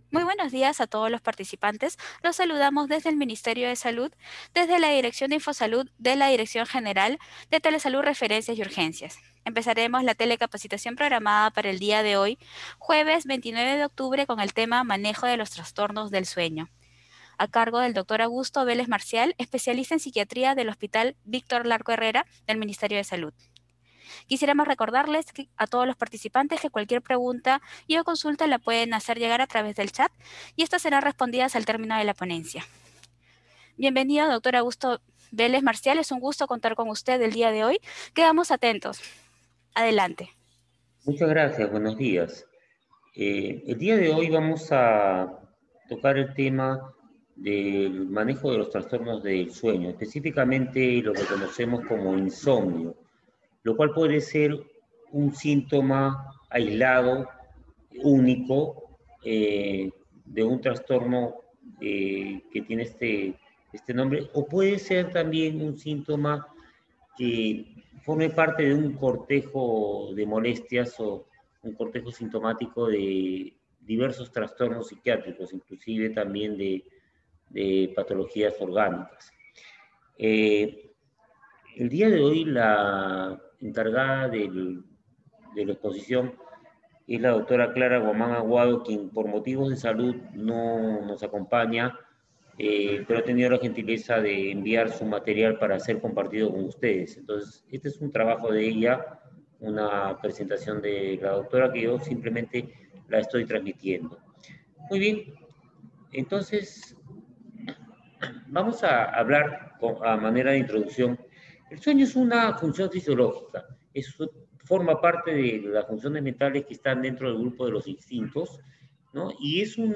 Muy buenos días a todos los participantes. Los saludamos desde el Ministerio de Salud, desde la Dirección de Infosalud de la Dirección General de Telesalud, Referencias y Urgencias. Empezaremos la telecapacitación programada para el día de hoy, jueves 29 de octubre, con el tema Manejo de los trastornos del sueño, a cargo del doctor Augusto Vélez Marcial, especialista en psiquiatría del Hospital Víctor Larco Herrera del Ministerio de Salud. Quisiéramos recordarles a todos los participantes que cualquier pregunta y o consulta la pueden hacer llegar a través del chat y estas serán respondidas al término de la ponencia. Bienvenido, doctor Augusto Vélez Marcial. Es un gusto contar con usted el día de hoy. Quedamos atentos. Adelante. Muchas gracias, buenos días. El día de hoy vamos a tocar el tema del manejo de los trastornos del sueño, específicamente lo que conocemos como insomnio, lo cual puede ser un síntoma aislado, único, de un trastorno que tiene este nombre, o puede ser también un síntoma que forme parte de un cortejo de molestias o un cortejo sintomático de diversos trastornos psiquiátricos, inclusive también de patologías orgánicas. El día de hoy la encargada de la exposición es la doctora Clara Guamán Aguado, quien por motivos de salud no nos acompaña, pero ha tenido la gentileza de enviar su material para ser compartido con ustedes. Entonces, este es un trabajo de ella, una presentación de la doctora que yo simplemente la estoy transmitiendo. Muy bien, entonces vamos a hablar a manera de introducción. El sueño es una función fisiológica, forma parte de las funciones mentales que están dentro del grupo de los instintos, ¿no? Y es un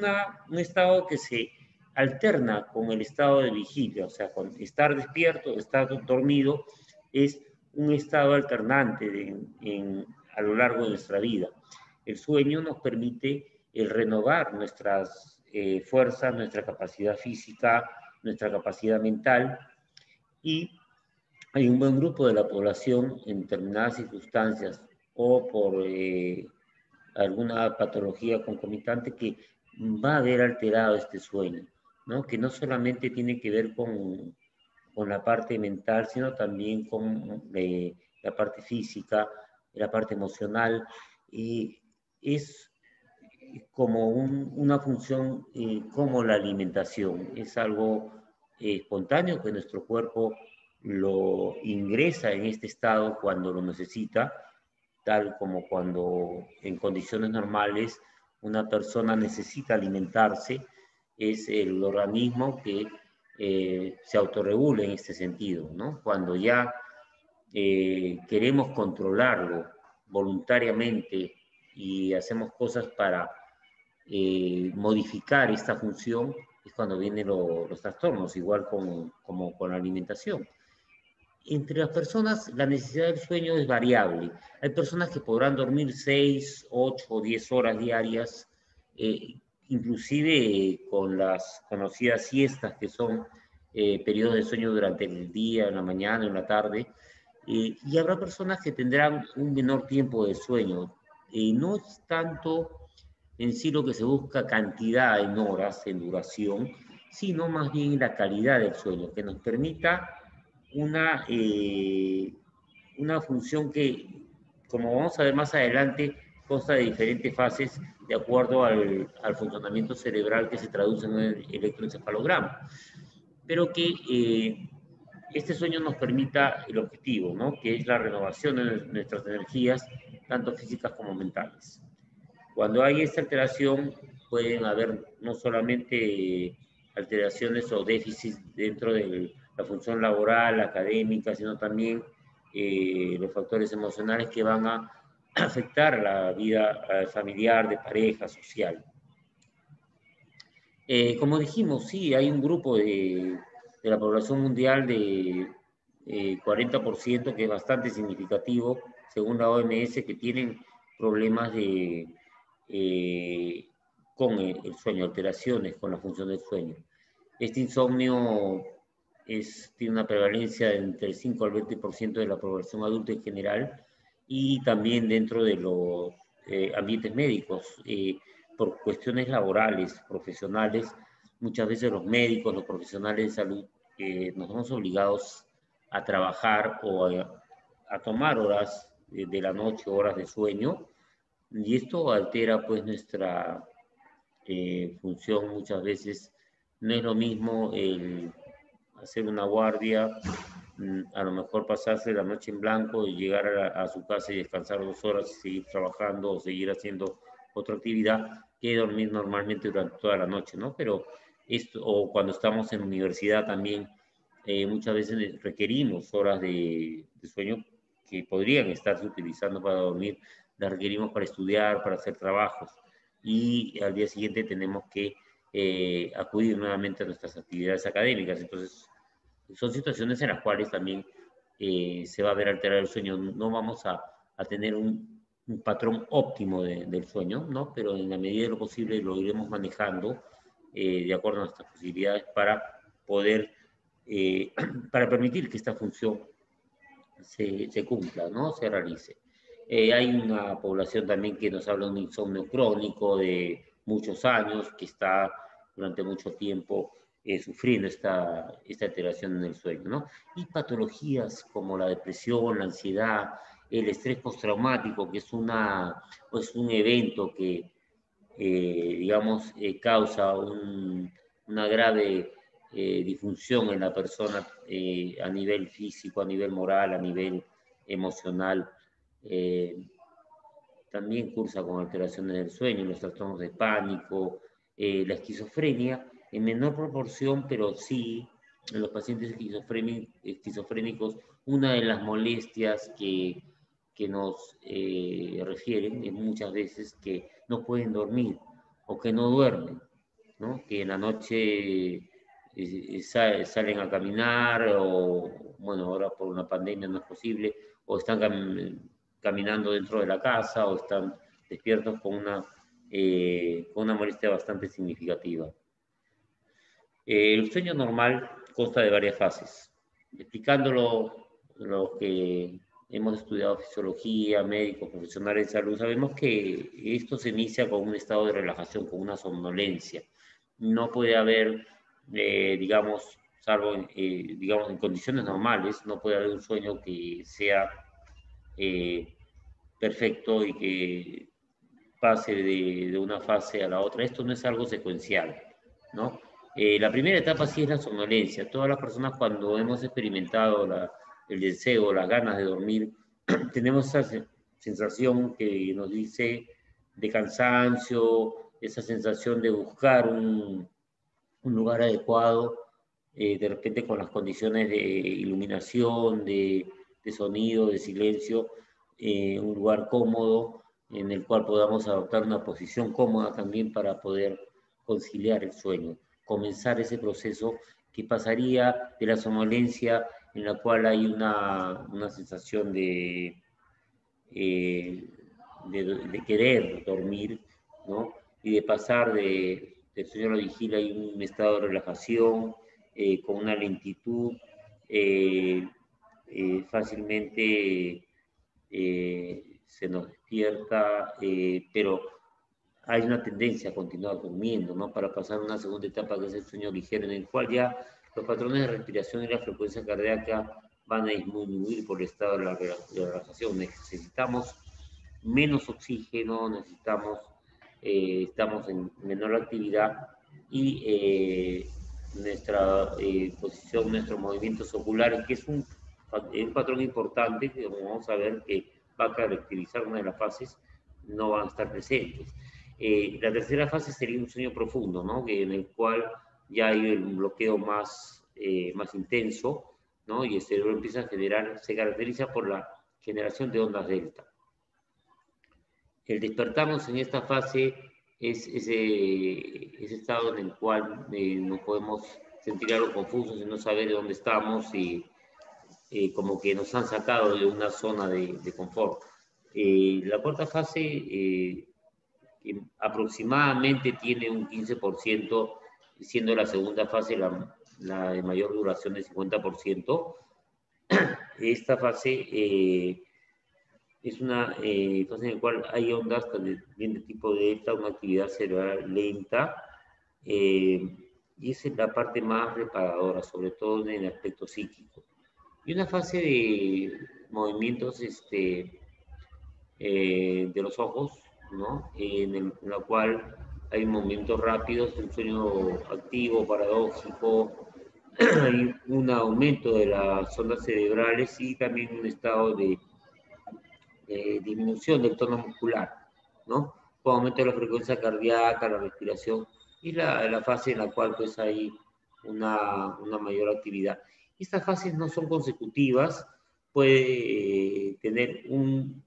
estado que se alterna con el estado de vigilia, o sea, con estar despierto, estar dormido, es un estado alternante a lo largo de nuestra vida. El sueño nos permite renovar nuestras fuerzas, nuestra capacidad física, nuestra capacidad mental, y hay un buen grupo de la población en determinadas circunstancias o por alguna patología concomitante que va a haber alterado este sueño, ¿no? Que no solamente tiene que ver con la parte mental, sino también con la parte física, la parte emocional. Es como una función como la alimentación. Es algo espontáneo que nuestro cuerpo lo ingresa en este estado cuando lo necesita, tal como cuando en condiciones normales una persona necesita alimentarse, es el organismo que se autorregula en este sentido, ¿no? Cuando ya queremos controlarlo voluntariamente y hacemos cosas para modificar esta función, es cuando vienen los trastornos, igual como con la alimentación. Entre las personas, la necesidad del sueño es variable. Hay personas que podrán dormir 6, 8 o 10 horas diarias, inclusive con las conocidas siestas, que son periodos de sueño durante el día, en la mañana, en la tarde. Y habrá personas que tendrán un menor tiempo de sueño. No es tanto en sí lo que se busca cantidad en horas, en duración, sino más bien la calidad del sueño, que nos permita una, una función que, como vamos a ver más adelante, consta de diferentes fases de acuerdo al funcionamiento cerebral que se traduce en el electroencefalograma, pero que este sueño nos permita el objetivo, ¿no? Que es la renovación de nuestras energías, tanto físicas como mentales. Cuando hay esta alteración, pueden haber no solamente alteraciones o déficits dentro de la función laboral, académica, sino también los factores emocionales que van a afectar la vida familiar, de pareja, social. Como dijimos, sí, hay un grupo de la población mundial de 40%, que es bastante significativo, según la OMS, que tienen problemas con el sueño, alteraciones con la función del sueño. Este insomnio tiene una prevalencia de entre el 5 al 20% de la población adulta en general, y también dentro de los ambientes médicos. por cuestiones laborales, profesionales, muchas veces los médicos, los profesionales de salud, nos vemos obligados a trabajar o a tomar horas de la noche, horas de sueño, y esto altera pues nuestra función muchas veces. No es lo mismo el hacer una guardia, a lo mejor pasarse la noche en blanco y llegar a su casa y descansar 2 horas y seguir trabajando o seguir haciendo otra actividad que dormir normalmente durante toda la noche, ¿no? Pero esto, o cuando estamos en universidad también, muchas veces requerimos horas de sueño que podrían estarse utilizando para dormir, las requerimos para estudiar, para hacer trabajos, y al día siguiente tenemos que acudir nuevamente a nuestras actividades académicas. Entonces, son situaciones en las cuales también se va a ver alterado el sueño. No vamos a tener un patrón óptimo del sueño, ¿no? Pero en la medida de lo posible lo iremos manejando de acuerdo a nuestras posibilidades para poder, para permitir que esta función se cumpla, ¿no? Se realice. Hay una población también que nos habla de un insomnio crónico de muchos años, que está durante mucho tiempo sufriendo esta alteración en el sueño, ¿no? Y patologías como la depresión, la ansiedad, el estrés postraumático, que es pues un evento que, digamos, causa una grave disfunción en la persona a nivel físico, a nivel moral, a nivel emocional. Eh, También cursa con alteraciones del sueño, los trastornos de pánico, la esquizofrenia, en menor proporción, pero sí, en los pacientes esquizofrénicos, una de las molestias que nos refieren es muchas veces que no pueden dormir o que no duermen, ¿no? Que en la noche salen a caminar o, bueno, ahora por una pandemia no es posible, o están caminando dentro de la casa o están despiertos con una molestia bastante significativa. El sueño normal consta de varias fases. Explicándolo, los que hemos estudiado fisiología, médicos, profesionales de salud, sabemos que esto se inicia con un estado de relajación, con una somnolencia. No puede haber, digamos, salvo digamos, en condiciones normales, no puede haber un sueño que sea perfecto y que pase de una fase a la otra. Esto no es algo secuencial, ¿no? La primera etapa sí es la somnolencia. Todas las personas cuando hemos experimentado el deseo, las ganas de dormir, tenemos esa sensación que nos dice de cansancio, esa sensación de buscar un lugar adecuado, de repente con las condiciones de iluminación, de sonido, de silencio, un lugar cómodo en el cual podamos adoptar una posición cómoda también para poder conciliar el sueño, comenzar ese proceso que pasaría de la somnolencia en la cual hay una sensación eh, de querer dormir, ¿no? Y de pasar del sueño a la vigilia hay un estado de relajación, con una lentitud, eh, fácilmente se nos despierta, pero hay una tendencia a continuar durmiendo, ¿no? Para pasar a una segunda etapa que es el sueño ligero, en el cual ya los patrones de respiración y la frecuencia cardíaca van a disminuir por el estado de relajación. Necesitamos menos oxígeno, estamos en menor actividad y nuestra posición, nuestros movimientos oculares, que es un patrón importante que como vamos a ver que va a caracterizar una de las fases, no van a estar presentes. La tercera fase sería un sueño profundo, ¿no? En el cual ya hay un bloqueo más intenso, ¿no? Y el cerebro empieza a generar, se caracteriza por la generación de ondas delta. El despertarnos en esta fase es ese estado en el cual nos podemos sentir algo confusos y no saber de dónde estamos y como que nos han sacado de una zona de confort. La cuarta fase aproximadamente tiene un 15%, siendo la segunda fase la de mayor duración de 50%. Esta fase Es una fase en la cual hay ondas también de tipo delta, una actividad cerebral lenta, y esa es la parte más reparadora, sobre todo en el aspecto psíquico. Y una fase de movimientos de los ojos, ¿no? En la cual hay movimientos rápidos, un sueño activo, paradójico, hay un aumento de las ondas cerebrales y también un estado de disminución del tono muscular, ¿no? Con aumento de la frecuencia cardíaca, la respiración y la fase en la cual pues hay una mayor actividad. Estas fases no son consecutivas, puede tener un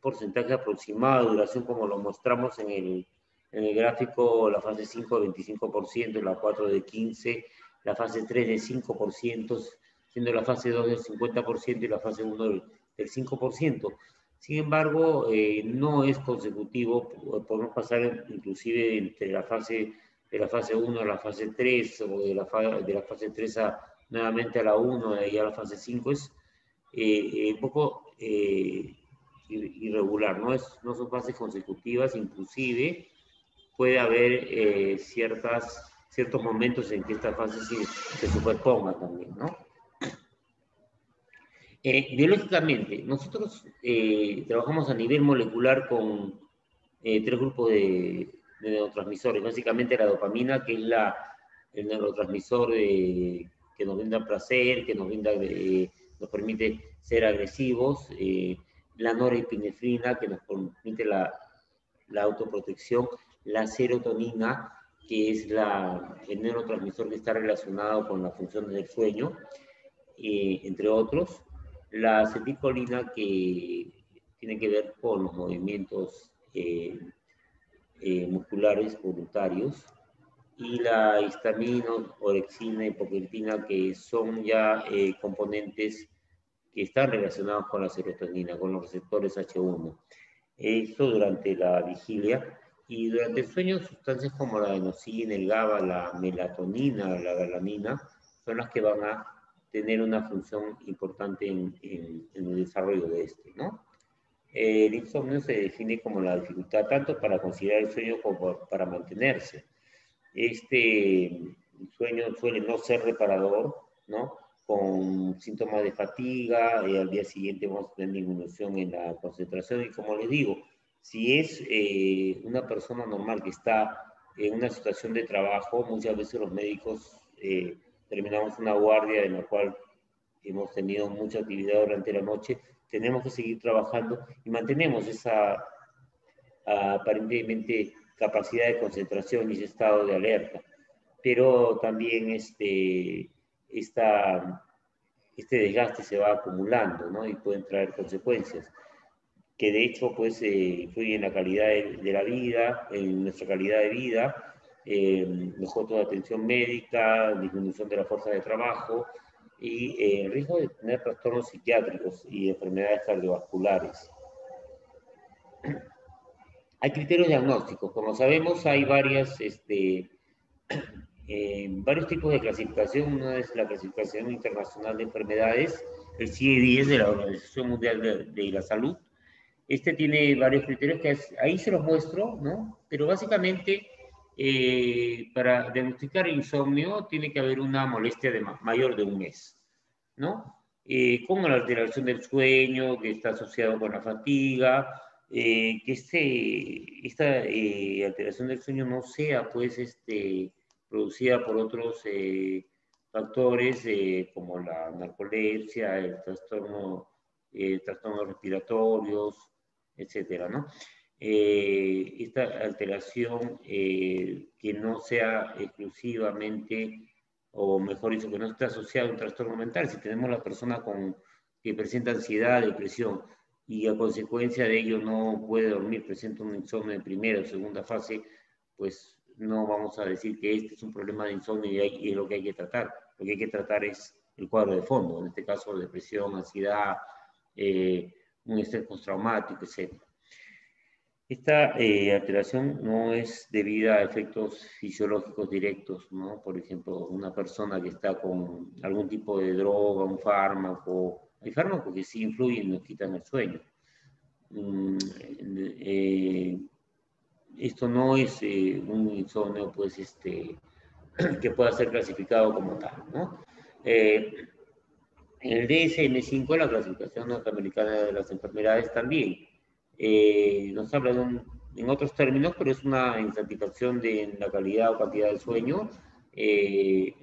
porcentaje aproximado de duración como lo mostramos en el gráfico, la fase 5 de 25%, la 4 de 15%, la fase 3 de 5%, siendo la fase 2 del 50% y la fase 1 del 5%. Sin embargo, no es consecutivo, podemos pasar inclusive entre de la fase 1 a la fase 3 o de la fase 3 nuevamente a la 1 de ahí a la fase 5, es un poco irregular, no son fases consecutivas, inclusive puede haber ciertos momentos en que estas fases se superpongan también, ¿no? Biológicamente, nosotros trabajamos a nivel molecular con tres grupos de neurotransmisores. Básicamente la dopamina, que es el neurotransmisor que nos brinda placer, que nos permite ser agresivos. La norepinefrina, que nos permite la autoprotección. La serotonina, que es el neurotransmisor que está relacionado con las funciones del sueño, entre otros. La acetilcolina, que tiene que ver con los movimientos musculares voluntarios, y la histamina, orexina, hipocritina, que son ya componentes que están relacionados con la serotonina, con los receptores H1. Esto durante la vigilia. Y durante el sueño, sustancias como la adenosina, el GABA, la melatonina, la galanina, son las que van a tener una función importante en el desarrollo de este, ¿no? El insomnio se define como la dificultad tanto para conciliar el sueño como para mantenerse. Este sueño suele no ser reparador, ¿no? Con síntomas de fatiga, y al día siguiente vamos a tener disminución en la concentración. Y como les digo, si es una persona normal que está en una situación de trabajo, muchas veces los médicos terminamos una guardia en la cual hemos tenido mucha actividad durante la noche, tenemos que seguir trabajando y mantenemos esa aparentemente capacidad de concentración y ese estado de alerta. Pero también este desgaste se va acumulando, ¿no? Y pueden traer consecuencias que de hecho pues influyen en la calidad de la vida, en nuestra calidad de vida, mejor toda atención médica, disminución de la fuerza de trabajo y el riesgo de tener trastornos psiquiátricos y enfermedades cardiovasculares. Hay criterios diagnósticos. Como sabemos, hay varios tipos de clasificación. Una es la clasificación internacional de enfermedades, el CIE-10 de la Organización Mundial de la Salud. Este tiene varios criterios que ahí se los muestro, ¿no? Pero básicamente, para diagnosticar insomnio, tiene que haber una molestia mayor de un mes, ¿no? Con la alteración del sueño, que está asociado con la fatiga, que esta alteración del sueño no sea, pues, producida por otros factores como la narcolepsia, el trastornos respiratorios, etcétera, ¿no? Esta alteración que no sea exclusivamente, o mejor dicho, que no esté asociada a un trastorno mental. Si tenemos la persona que presenta ansiedad, depresión, y a consecuencia de ello no puede dormir, presenta un insomnio de primera o segunda fase, pues no vamos a decir que este es un problema de insomnio y es lo que hay que tratar. Lo que hay que tratar es el cuadro de fondo, en este caso depresión, ansiedad, un estrés postraumático, etc. Esta alteración no es debida a efectos fisiológicos directos, ¿no? Por ejemplo, una persona que está con algún tipo de droga, un fármaco. Hay fármacos que sí influyen y nos quitan el sueño. mm, eh, esto no es un insomnio, pues, que pueda ser clasificado como tal, ¿no? Eh, en el DSM-5, la clasificación norteamericana de las enfermedades también, nos habla en otros términos, pero es una insatisfacción de la calidad o cantidad del sueño.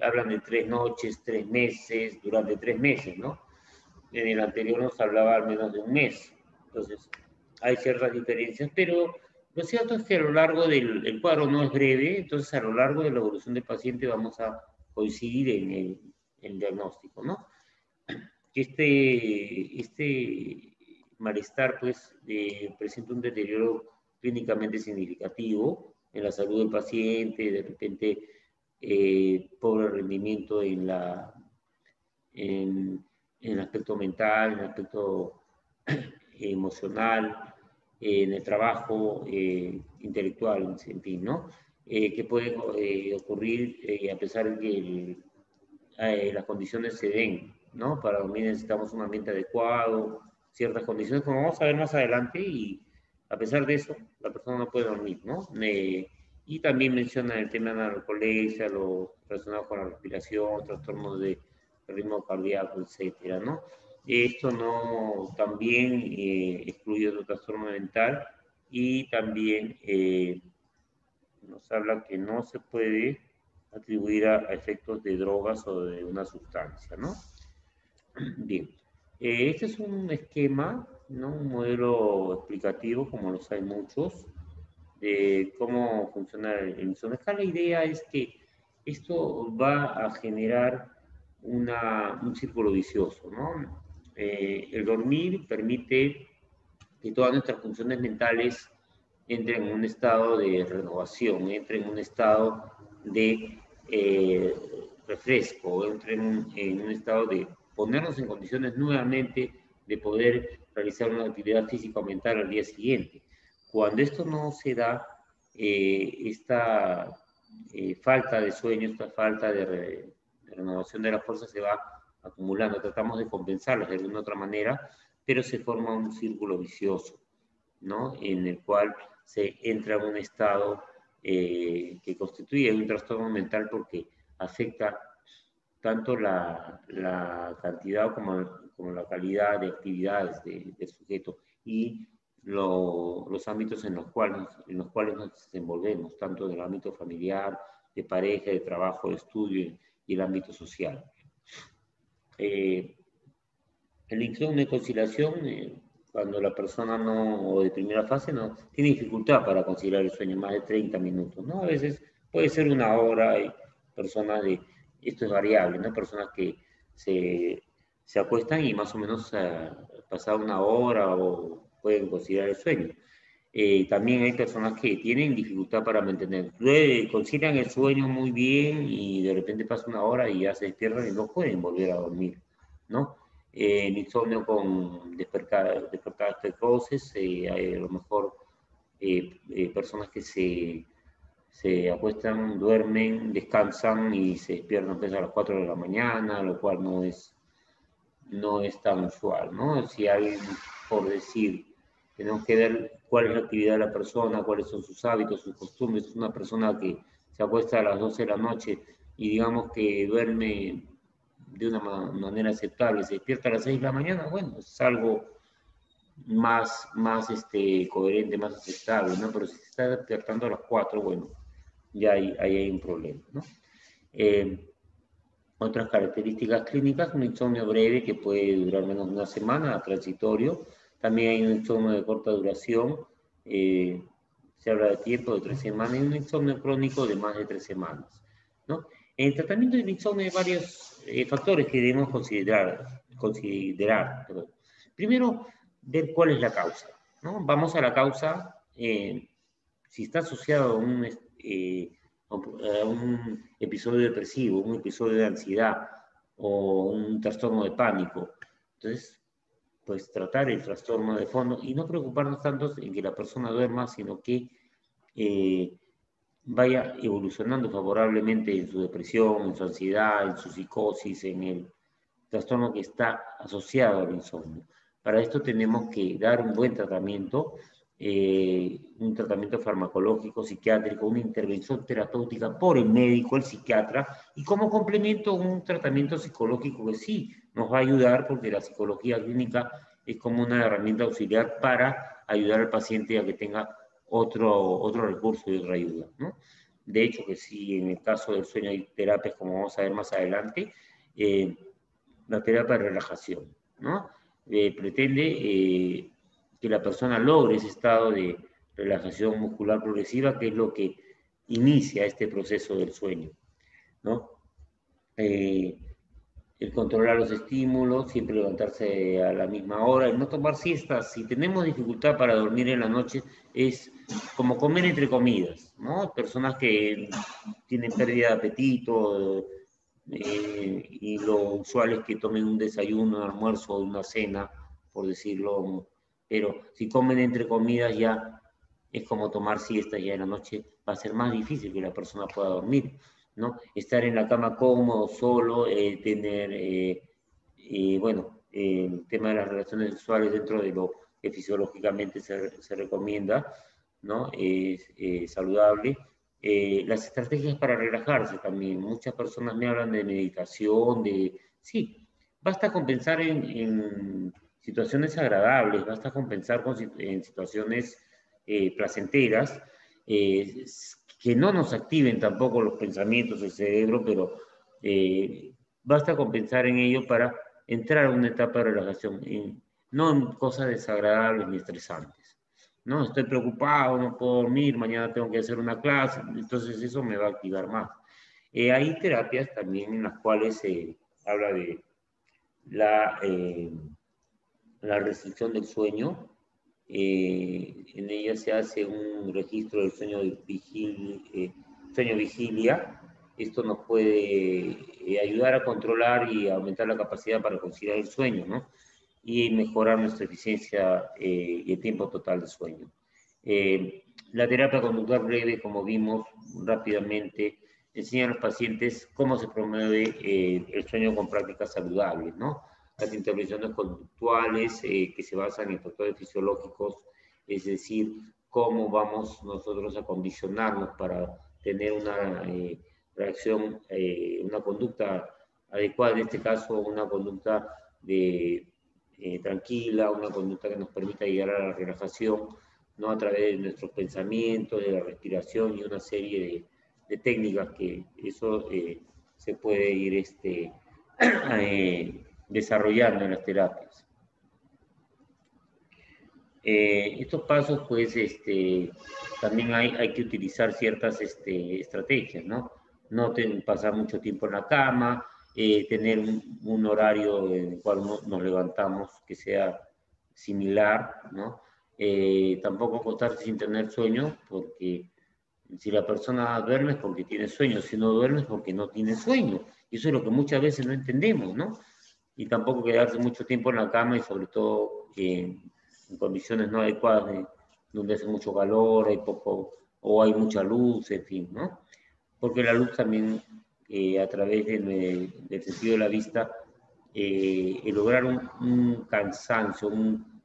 Hablan de 3 noches, 3 meses, durante 3 meses, ¿no? En el anterior nos hablaba al menos de un mes. Entonces, hay ciertas diferencias, pero lo cierto es que a lo largo del el cuadro no es breve, entonces a lo largo de la evolución del paciente vamos a coincidir en el diagnóstico, ¿no? Este malestar, pues, presenta un deterioro clínicamente significativo en la salud del paciente, de repente, pobre rendimiento en, en el aspecto mental, en el aspecto emocional, en el trabajo intelectual, en fin, ¿no? Que puede ocurrir a pesar de que las condiciones se den, ¿no? Para dormir necesitamos un ambiente adecuado, ciertas condiciones, como vamos a ver más adelante, y a pesar de eso, la persona no puede dormir, ¿no? Y también menciona el tema de la narcolepsia, lo relacionado con la respiración, trastornos de ritmo cardíaco, etcétera, ¿no? Esto no también excluye otro trastorno mental y también nos habla que no se puede atribuir a efectos de drogas o de una sustancia, ¿no? Bien, este es un esquema, ¿no? Un modelo explicativo, como los hay muchos, de cómo funciona el insomnio. Acá la idea es que esto va a generar un círculo vicioso, ¿no? El dormir permite que todas nuestras funciones mentales entren en un estado de renovación, entren en un estado de eh, refresco, entren en un estado de ponernos en condiciones nuevamente de poder realizar una actividad física o mental al día siguiente. Cuando esto no se da, esta falta de sueño, esta falta de renovación de la fuerza se va acumulando. Tratamos de compensarla de alguna otra manera, pero se forma un círculo vicioso, ¿no? En el cual se entra en un estado que constituye un trastorno mental porque afecta tanto la cantidad como la calidad de actividades del sujeto y los ámbitos en los cuales nos desenvolvemos, tanto en el ámbito familiar, de pareja, de trabajo, de estudio y el ámbito social. Eh, el insomnio de conciliación, cuando la persona no, o de primera fase, no tiene dificultad para conciliar el sueño, más de 30 minutos, ¿no? A veces puede ser una hora, hay personas esto es variable, ¿no? Personas que se, se acuestan y más o menos pasada una hora o pueden conciliar el sueño. También hay personas que tienen dificultad para mantener, concilian el sueño muy bien y de repente pasa una hora y ya se despiertan y no pueden volver a dormir, ¿no? El insomnio con despertadas precoces, hay a lo mejor personas que se acuestan, duermen, descansan y se despiertan pues, a las 4 de la mañana, lo cual no es tan usual, ¿no? Si hay, por decir, tenemos que ver cuál es la actividad de la persona, cuáles son sus hábitos, sus costumbres. Una persona que se acuesta a las 12 de la noche y digamos que duerme de una manera aceptable, se despierta a las 6 de la mañana, bueno, es algo más coherente, más aceptable, ¿no? Pero si se está despertando a las 4, bueno, ya ahí hay un problema, ¿no? Eh, Otras características clínicas, un insomnio breve que puede durar menos de una semana, transitorio. También hay un insomnio de corta duración, eh, se habla de tiempo de 3 semanas, y un insomnio crónico de más de 3 semanas, ¿no? En el tratamiento del insomnio hay varios factores que debemos considerar. Perdón. Primero, ver cuál es la causa, ¿no? Vamos a la causa, si está asociado a un episodio depresivo, un episodio de ansiedad o un trastorno de pánico. Entonces, pues tratar el trastorno de fondo y no preocuparnos tanto en que la persona duerma, sino que eh, vaya evolucionando favorablemente en su depresión, en su ansiedad, en su psicosis, en el trastorno que está asociado al insomnio. Para esto tenemos que dar un buen tratamiento, un tratamiento farmacológico, psiquiátrico, una intervención terapéutica por el médico, el psiquiatra, y como complemento un tratamiento psicológico que sí nos va a ayudar, porque la psicología clínica es como una herramienta auxiliar para ayudar al paciente a que tenga otro recurso y otra ayuda, ¿no? De hecho, que sí, en el caso del sueño hay terapias, como vamos a ver más adelante, la terapia de relajación, ¿no? Pretende que la persona logre ese estado de relajación muscular progresiva, que es lo que inicia este proceso del sueño, ¿no? Eh, el controlar los estímulos, siempre levantarse a la misma hora, el no tomar siestas. Si tenemos dificultad para dormir en la noche, es como comer entre comidas, ¿no? Personas que tienen pérdida de apetito, y lo usual es que tomen un desayuno, un almuerzo o una cena, por decirlo, pero si comen entre comidas ya es como tomar siesta, ya en la noche va a ser más difícil que la persona pueda dormir, ¿no? Estar en la cama cómodo, solo, bueno, el tema de las relaciones sexuales dentro de lo que fisiológicamente se recomienda, ¿no? Es saludable. Las estrategias para relajarse también. Muchas personas me hablan de meditación, de... Sí, basta con pensar en situaciones agradables, basta con pensar en situaciones placenteras, que no nos activen tampoco los pensamientos del cerebro, pero basta con pensar en ello para entrar a una etapa de relajación, no en cosas desagradables ni estresantes. No, estoy preocupado, no puedo dormir, mañana tengo que hacer una clase, entonces eso me va a activar más. Hay terapias también en las cuales se habla de la, eh, la restricción del sueño. En ella se hace un registro del sueño vigilia. Esto nos puede ayudar a controlar y aumentar la capacidad para conciliar el sueño, ¿no? Y mejorar nuestra eficiencia y el tiempo total de sueño. La terapia conductual breve, como vimos rápidamente, enseña a los pacientes cómo se promueve el sueño con prácticas saludables, ¿no? Las intervenciones conductuales que se basan en factores fisiológicos, es decir, cómo vamos nosotros a condicionarnos para tener una reacción, una conducta adecuada, en este caso una conducta tranquila, una conducta que nos permita llegar a la relajación, ¿no? A través de nuestros pensamientos, de la respiración y una serie de técnicas que eso se puede ir desarrollando en las terapias. Estos pasos, pues, también hay que utilizar ciertas estrategias, ¿no? No pasar mucho tiempo en la cama, tener un horario en el cual nos levantamos que sea similar, ¿no? Tampoco acostarse sin tener sueño, porque si la persona duerme es porque tiene sueño, si no duerme es porque no tiene sueño. Y eso es lo que muchas veces no entendemos, ¿no? Y tampoco quedarse mucho tiempo en la cama y sobre todo en condiciones no adecuadas, donde hace mucho calor, hay poco, o hay mucha luz, en fin, ¿no? Porque la luz también, a través del sentido de la vista, el lograr un cansancio,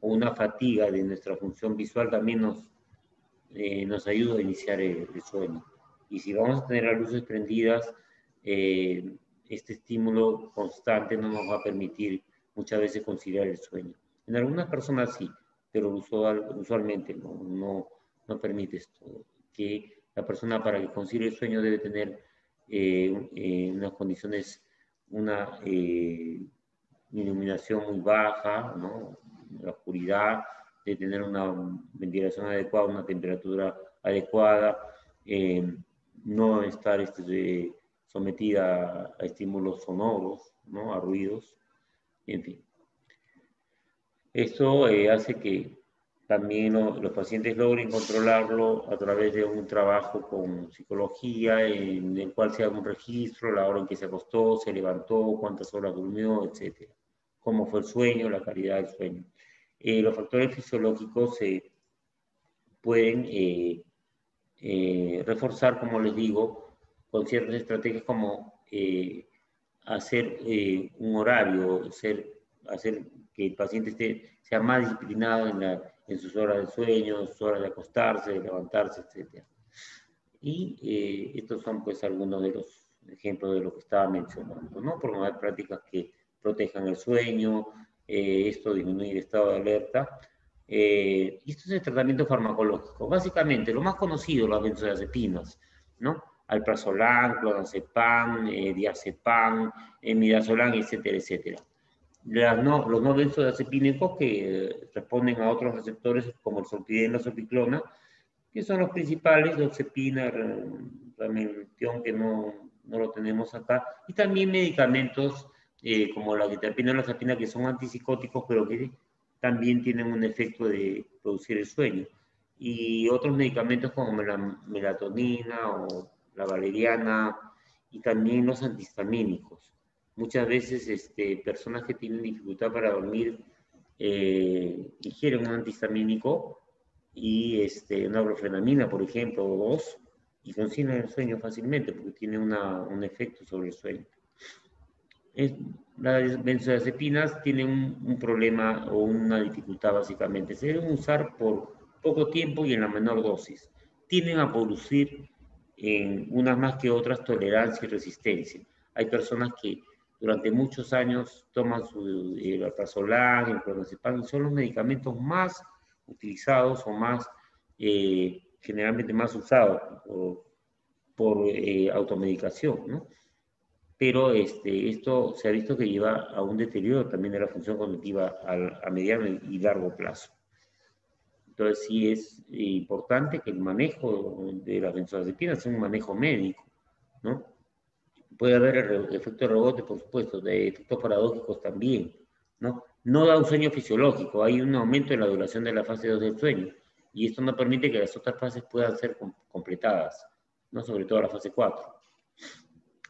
o una fatiga de nuestra función visual también nos ayuda a iniciar el sueño. Y si vamos a tener las luces prendidas, este estímulo constante no nos va a permitir muchas veces conciliar el sueño. En algunas personas sí, pero usualmente no permite esto. Que la persona para que concilie el sueño debe tener unas condiciones, una iluminación muy baja, ¿no? La oscuridad, de tener una ventilación adecuada, una temperatura adecuada, no estar sometida a estímulos sonoros, ¿no? A ruidos, en fin. Esto hace que también los pacientes logren controlarlo a través de un trabajo con psicología, en el cual se haga un registro, la hora en que se acostó, se levantó, cuántas horas durmió, etc. Cómo fue el sueño, la calidad del sueño. Los factores fisiológicos se pueden reforzar, como les digo, con ciertas estrategias como hacer un horario, hacer que el paciente sea más disciplinado en sus horas de sueño, sus horas de acostarse, de levantarse, etc. Y estos son pues algunos de los ejemplos de lo que estaba mencionando, ¿no? Promover prácticas que protejan el sueño, esto disminuye el estado de alerta. Y esto es el tratamiento farmacológico. Básicamente, lo más conocido, las benzodiazepinas, ¿no? Alprazolam, clonazepam, diazepam, midazolam, etcétera, etcétera. Los no benzodiazepínicos que responden a otros receptores como el zolpidem y la zopiclona, que son los principales, doxepina, ramipril, que no lo tenemos acá, y también medicamentos como la quetiapina y la zapina, que son antipsicóticos, pero que también tienen un efecto de producir el sueño. Y otros medicamentos como la melatonina o la valeriana, y también los antihistamínicos. Muchas veces personas que tienen dificultad para dormir ingieren un antihistamínico y una brofenamina, por ejemplo, o dos, y concilian el sueño fácilmente porque tiene un efecto sobre el sueño. Las benzodiazepinas tienen un problema o una dificultad básicamente. Se deben usar por poco tiempo y en la menor dosis. Tienden a producir en unas más que otras tolerancia y resistencia. Hay personas que durante muchos años toman el alprazolam, el clonazepam, y son los medicamentos más utilizados o generalmente más usados por automedicación, ¿no? Pero esto se ha visto que lleva a un deterioro también de la función cognitiva a mediano y largo plazo. Entonces sí es importante que el manejo de las benzodiazepinas sea un manejo médico, ¿no? Puede haber efectos de rebote, por supuesto, de efectos paradójicos también, ¿no? No da un sueño fisiológico, hay un aumento en la duración de la fase 2 del sueño, y esto no permite que las otras fases puedan ser completadas, ¿no? Sobre todo la fase 4.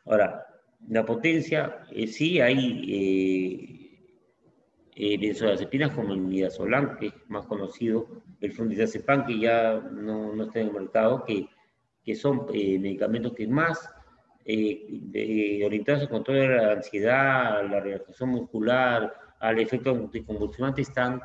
Ahora, la potencia, sí hay benzodiazepinas como el midazolam, que es más conocido, el flunitrazepam, que ya no está en el mercado, que son medicamentos que más orientados al control de la ansiedad, a la relajación muscular, al efecto anticonvulsivante, están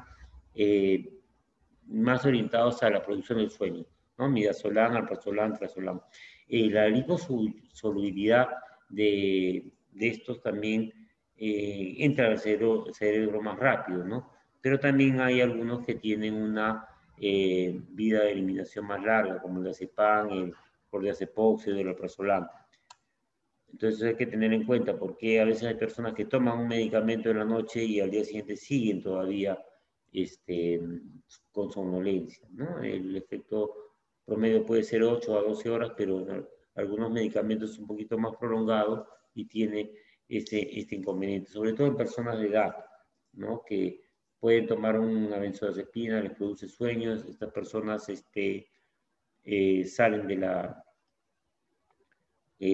más orientados a la producción del sueño, ¿no? Midazolam, alprazolam, trazolam. La liposolubilidad de estos también entra al cerebro más rápido, ¿no? Pero también hay algunos que tienen una vida de eliminación más larga, como el diazepam, el cordiazepóxido, el alprazolam. Entonces hay que tener en cuenta porque a veces hay personas que toman un medicamento en la noche y al día siguiente siguen todavía con somnolencia, ¿no? El efecto promedio puede ser 8 a 12 horas, pero algunos medicamentos es un poquito más prolongado y tiene este inconveniente, sobre todo en personas de edad, ¿no? Que pueden tomar una benzodiazepina, les produce sueños, estas personas salen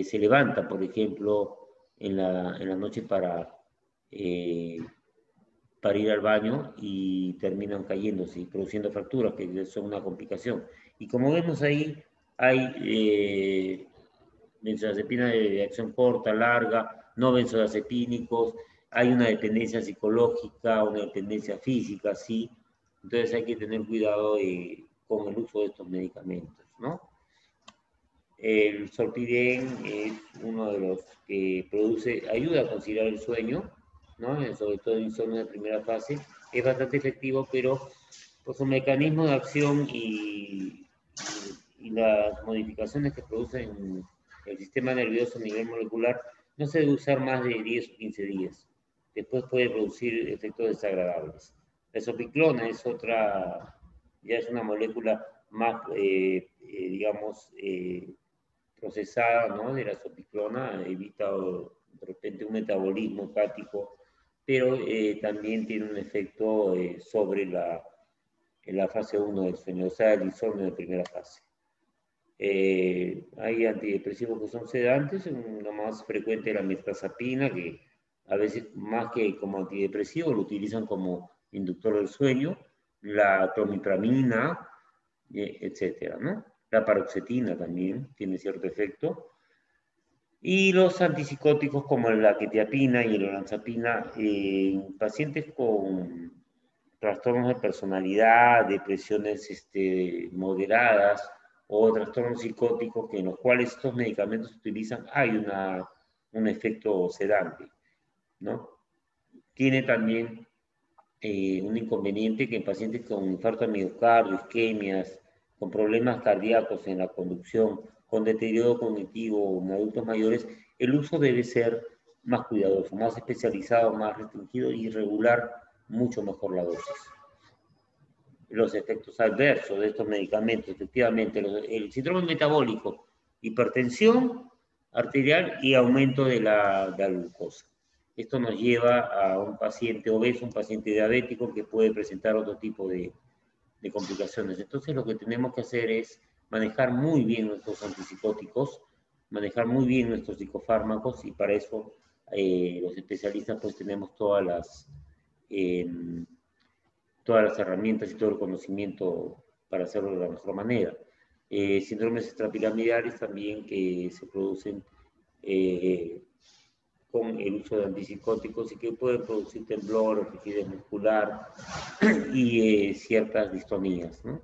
se levantan, por ejemplo, en la noche para ir al baño y terminan cayéndose y produciendo fracturas, que son una complicación. Y como vemos ahí, hay benzodiazepinas de acción corta, larga, no benzodiazepínicos, hay una dependencia psicológica, una dependencia física, sí. Entonces hay que tener cuidado con el uso de estos medicamentos, ¿no? El zolpidem es uno de los que ayuda a conciliar el sueño, ¿no? Sobre todo en insomnio de primera fase. Es bastante efectivo, pero por su mecanismo de acción y las modificaciones que producen el sistema nervioso a nivel molecular, no se debe usar más de 10 o 15 días. Después puede producir efectos desagradables. La zopiclona es ya es una molécula más, digamos, procesada, ¿no? De la zopiclona, evita de repente un metabolismo hepático, pero también tiene un efecto sobre la fase 1 del sueño, o sea, el insomnio de primera fase. Hay antidepresivos que son sedantes, lo más frecuente es la mirtazapina, que a veces más que como antidepresivo lo utilizan como inductor del sueño, la clomipramina, etcétera, ¿no? La paroxetina también tiene cierto efecto. Y los antipsicóticos como la quetiapina y la olanzapina en pacientes con trastornos de personalidad, depresiones moderadas o trastornos psicóticos que en los cuales estos medicamentos se utilizan, hay un efecto sedante, ¿no? Tiene también un inconveniente que en pacientes con infarto al miocardio, isquemias, con problemas cardíacos en la conducción, con deterioro cognitivo en adultos mayores, el uso debe ser más cuidadoso, más especializado, más restringido y regular mucho mejor la dosis. Los efectos adversos de estos medicamentos, efectivamente, el síndrome metabólico, hipertensión arterial y aumento de la glucosa. Esto nos lleva a un paciente obeso, un paciente diabético que puede presentar otro tipo de complicaciones. Entonces lo que tenemos que hacer es manejar muy bien nuestros antipsicóticos, manejar muy bien nuestros psicofármacos y para eso los especialistas pues tenemos eh, todas las herramientas y todo el conocimiento para hacerlo de la mejor manera. Síndromes extrapiramidales también que se producen con el uso de antipsicóticos y que pueden producir temblor, rigidez muscular y ciertas distonías, ¿no?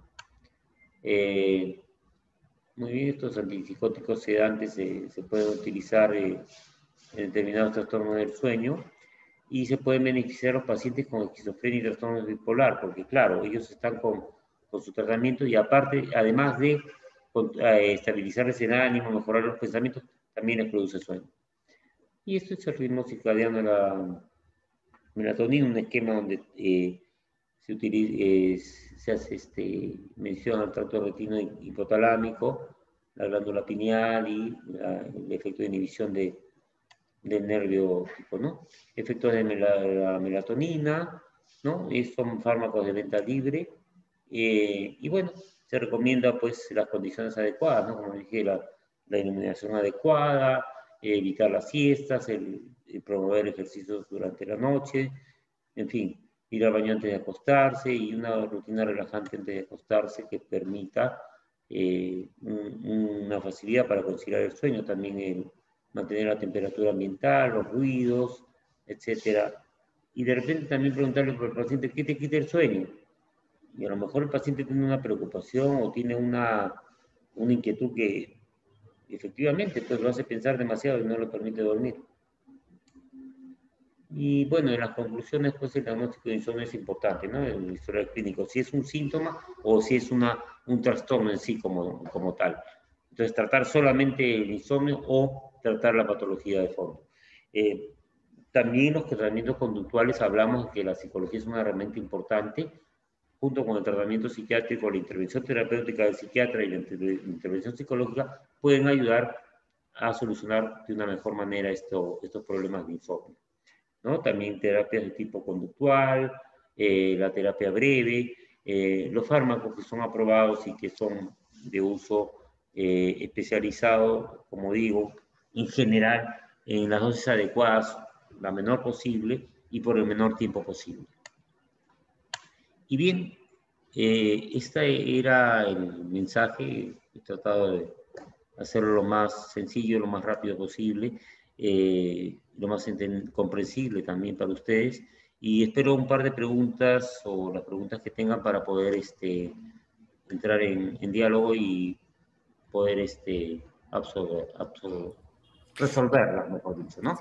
Muy bien, estos antipsicóticos sedantes se pueden utilizar en determinados trastornos del sueño y se pueden beneficiar a los pacientes con esquizofrenia y trastornos bipolar, porque claro, ellos están con su tratamiento y aparte, además de estabilizarles el ánimo, mejorar los pensamientos, también les produce sueño. Y esto es el ritmo circadiano de la melatonina, un esquema donde se, se hace mención al tracto retino hipotalámico, la glándula pineal y el efecto de inhibición del nervio óptico, ¿no? Efectos de la melatonina, ¿no? Son fármacos de venta libre y bueno, se recomienda pues las condiciones adecuadas, ¿no? Como dije, la iluminación adecuada, evitar las siestas, el promover ejercicios durante la noche, en fin, ir al baño antes de acostarse y una rutina relajante antes de acostarse que permita una facilidad para conciliar el sueño, también el mantener la temperatura ambiental, los ruidos, etcétera. Y de repente también preguntarle al paciente, ¿qué te quita el sueño? Y a lo mejor el paciente tiene una preocupación o tiene una inquietud que efectivamente pues lo hace pensar demasiado y no le permite dormir. Y bueno, en las conclusiones, pues el diagnóstico de insomnio es importante, ¿no? El historial clínico, si es un síntoma o si es un trastorno en sí como tal. Entonces, tratar solamente el insomnio o tratar la patología de fondo. También los tratamientos conductuales hablamos de que la psicología es una herramienta importante, junto con el tratamiento psiquiátrico, la intervención terapéutica del psiquiatra y la intervención psicológica pueden ayudar a solucionar de una mejor manera estos problemas de insomnio, ¿no? También terapias de tipo conductual, la terapia breve, los fármacos que son aprobados y que son de uso especializado, como digo, en general, en las dosis adecuadas, la menor posible y por el menor tiempo posible. Y bien, este era el mensaje, he tratado de hacerlo lo más sencillo, lo más rápido posible, lo más comprensible también para ustedes. Y espero un par de preguntas o las preguntas que tengan para poder entrar en diálogo y poder resolverlas, mejor dicho, ¿no?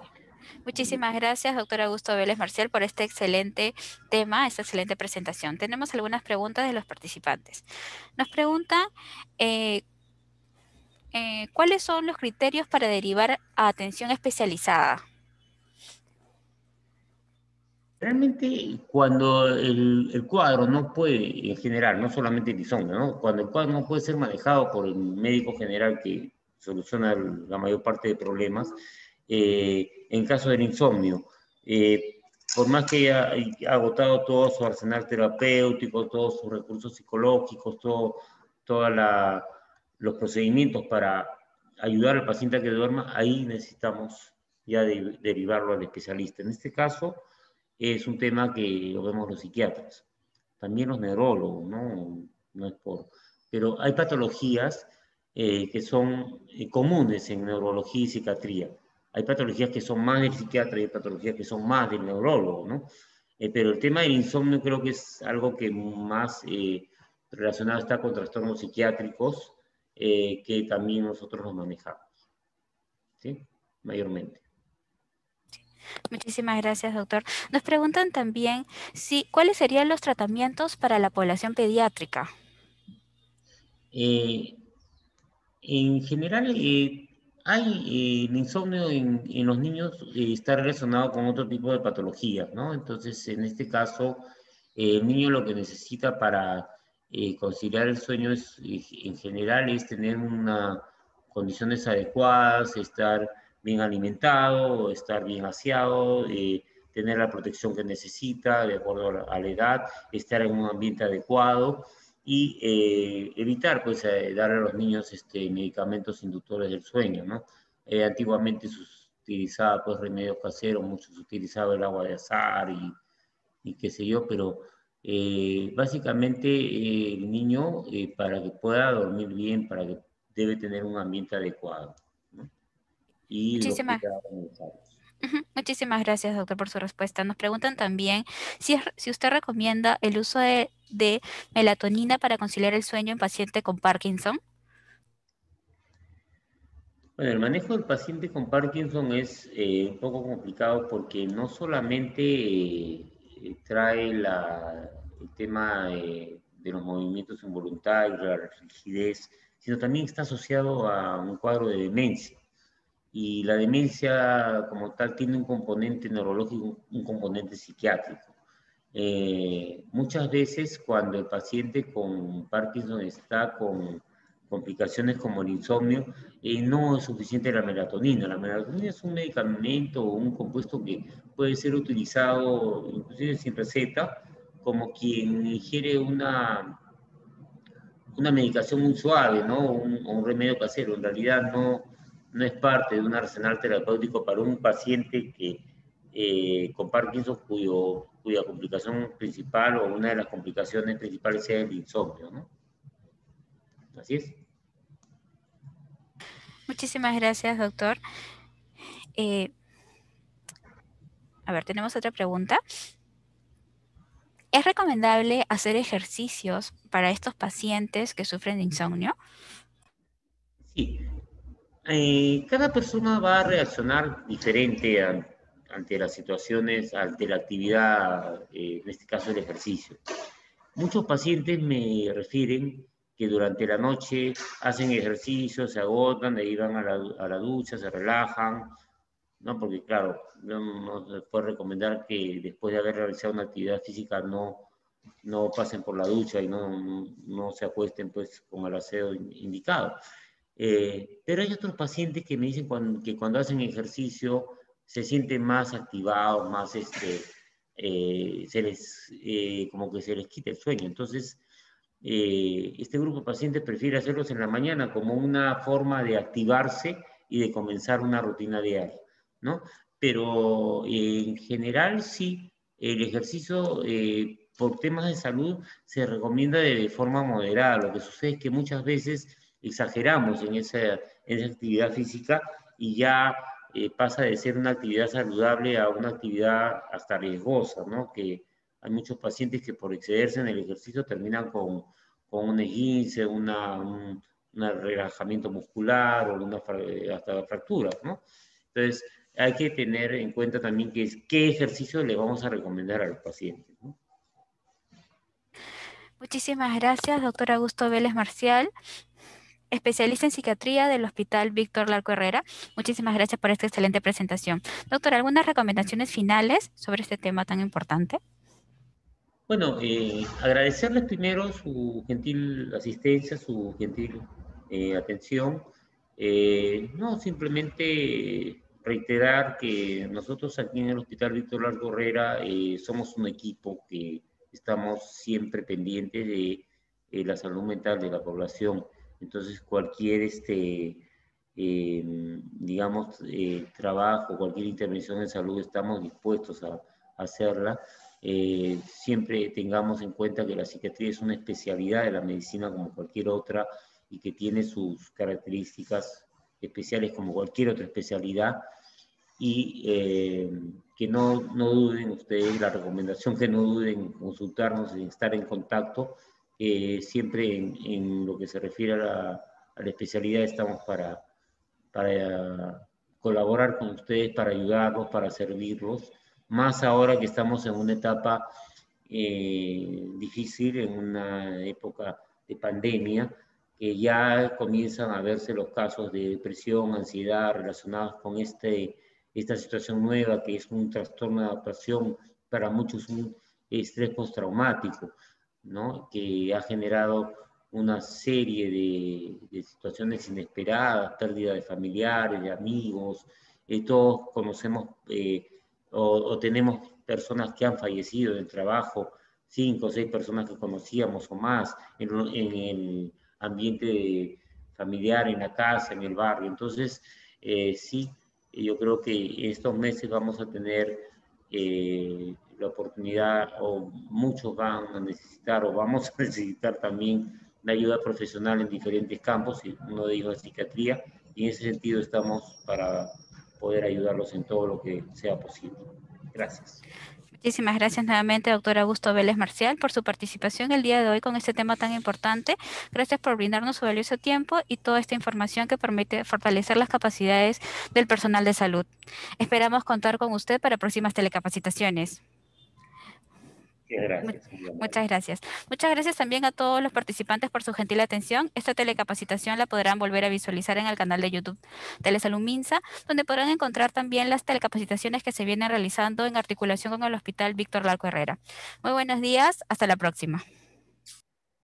Muchísimas gracias, doctora Augusto Vélez Marcial, por este excelente tema, esta excelente presentación. Tenemos algunas preguntas de los participantes. Nos pregunta, eh, ¿cuáles son los criterios para derivar a atención especializada? Realmente cuando el cuadro no puede, en general, no solamente el insomnio, ¿no? Cuando el cuadro no puede ser manejado por el médico general que soluciona la mayor parte de problemas, en caso del insomnio, por más que haya agotado todo su arsenal terapéutico, todos sus recursos psicológicos, todos los procedimientos para ayudar al paciente a que duerma, ahí necesitamos ya derivarlo al especialista. En este caso, es un tema que lo vemos los psiquiatras, también los neurólogos, ¿no? No es por... Pero hay patologías que son comunes en neurología y psiquiatría. Hay patologías que son más del psiquiatra y hay patologías que son más del neurólogo, ¿no? Pero el tema del insomnio creo que es algo que más relacionado está con trastornos psiquiátricos que también nosotros los manejamos, ¿sí? Mayormente. Muchísimas gracias, doctor. Nos preguntan también cuáles serían los tratamientos para la población pediátrica. Eh, En general, el insomnio en los niños está relacionado con otro tipo de patologías, ¿no? Entonces, en este caso, el niño lo que necesita para conciliar el sueño en general es tener unas condiciones adecuadas, estar bien alimentado, estar bien aseado, tener la protección que necesita de acuerdo a la edad, estar en un ambiente adecuado y evitar pues darle a los niños medicamentos inductores del sueño, ¿no? Antiguamente se utilizaba pues remedios caseros, muchos utilizaban el agua de azahar y qué sé yo, pero básicamente el niño para que pueda dormir bien, para que debe tener un ambiente adecuado, ¿no? Y los Muchísimas, cuidados necesarios. muchísimas gracias, doctor, por su respuesta. Nos preguntan también si usted recomienda el uso de melatonina para conciliar el sueño en paciente con Parkinson. Bueno, el manejo del paciente con Parkinson es un poco complicado porque no solamente trae el tema de los movimientos involuntarios, la rigidez, sino también está asociado a un cuadro de demencia. Y la demencia como tal tiene un componente neurológico, un componente psiquiátrico. Muchas veces cuando el paciente con Parkinson está con complicaciones como el insomnio, no es suficiente la melatonina. La melatonina es un medicamento o un compuesto que puede ser utilizado inclusive sin receta, como quien ingiere una medicación muy suave, ¿no? O un remedio casero. En realidad no es parte de un arsenal terapéutico para un paciente que con Parkinson cuya complicación principal o una de las complicaciones principales sea el insomnio, ¿no? Así es. Muchísimas gracias, doctor. Eh, a ver, tenemos otra pregunta. ¿Es recomendable hacer ejercicios para estos pacientes que sufren de insomnio? Sí, cada persona va a reaccionar diferente ante las situaciones, ante la actividad, en este caso el ejercicio. Muchos pacientes me refieren que durante la noche hacen ejercicio, se agotan, de ahí van a la ducha, se relajan, ¿no? Porque claro, no se puede recomendar que después de haber realizado una actividad física no pasen por la ducha y no se acuesten pues con el aseo indicado. Pero hay otros pacientes que me dicen que cuando hacen ejercicio se sienten más activados, más como que se les quita el sueño. Entonces, este grupo de pacientes prefiere hacerlos en la mañana como una forma de activarse y de comenzar una rutina diaria, ¿no? Pero en general sí, el ejercicio por temas de salud se recomienda de forma moderada. Lo que sucede es que muchas veces exageramos en esa actividad física y ya pasa de ser una actividad saludable a una actividad hasta riesgosa, ¿no? Que hay muchos pacientes que por excederse en el ejercicio terminan con un esguince, un relajamiento muscular o hasta fracturas, ¿no? Entonces, hay que tener en cuenta también qué ejercicio le vamos a recomendar a los pacientes, ¿no? Muchísimas gracias, doctor Augusto Vélez Marcial, especialista en psiquiatría del Hospital Víctor Larco Herrera. Muchísimas gracias por esta excelente presentación. Doctor, ¿algunas recomendaciones finales sobre este tema tan importante? Bueno, agradecerles primero su gentil asistencia, su gentil atención. No, simplemente reiterar que nosotros aquí en el Hospital Víctor Largo Herrera somos un equipo que estamos siempre pendientes de la salud mental de la población. Entonces, cualquier, digamos, trabajo, cualquier intervención en salud, estamos dispuestos a hacerla. Siempre tengamos en cuenta que la psiquiatría es una especialidad de la medicina como cualquier otra y que tiene sus características especiales como cualquier otra especialidad. Y que no duden ustedes, la recomendación que no duden en consultarnos, en estar en contacto, siempre en lo que se refiere a la especialidad estamos para colaborar con ustedes, para ayudarlos, para servirlos, más ahora que estamos en una etapa difícil, en una época de pandemia, que ya comienzan a verse los casos de depresión, ansiedad relacionados con esta situación nueva, que es un trastorno de adaptación, para muchos un estrés postraumático, ¿no? Que ha generado una serie de situaciones inesperadas, pérdida de familiares, de amigos, todos conocemos o tenemos personas que han fallecido en el trabajo, 5 o 6 personas que conocíamos o más, en el ambiente familiar, en la casa, en el barrio. Entonces, sí, yo creo que estos meses vamos a tener la oportunidad, o muchos van a necesitar, o vamos a necesitar también la ayuda profesional en diferentes campos, y uno de ellos es psiquiatría, y en ese sentido estamos para poder ayudarlos en todo lo que sea posible. Gracias. Muchísimas gracias nuevamente, doctor Augusto Vélez Marcial, por su participación el día de hoy con este tema tan importante. Gracias por brindarnos su valioso tiempo y toda esta información que permite fortalecer las capacidades del personal de salud. Esperamos contar con usted para próximas telecapacitaciones. Muchas Mu- gracias, muy amable. Muchas gracias. Muchas gracias también a todos los participantes por su gentil atención. Esta telecapacitación la podrán volver a visualizar en el canal de YouTube Telesalud Minsa, donde podrán encontrar también las telecapacitaciones que se vienen realizando en articulación con el Hospital Víctor Larco Herrera. Muy buenos días, hasta la próxima.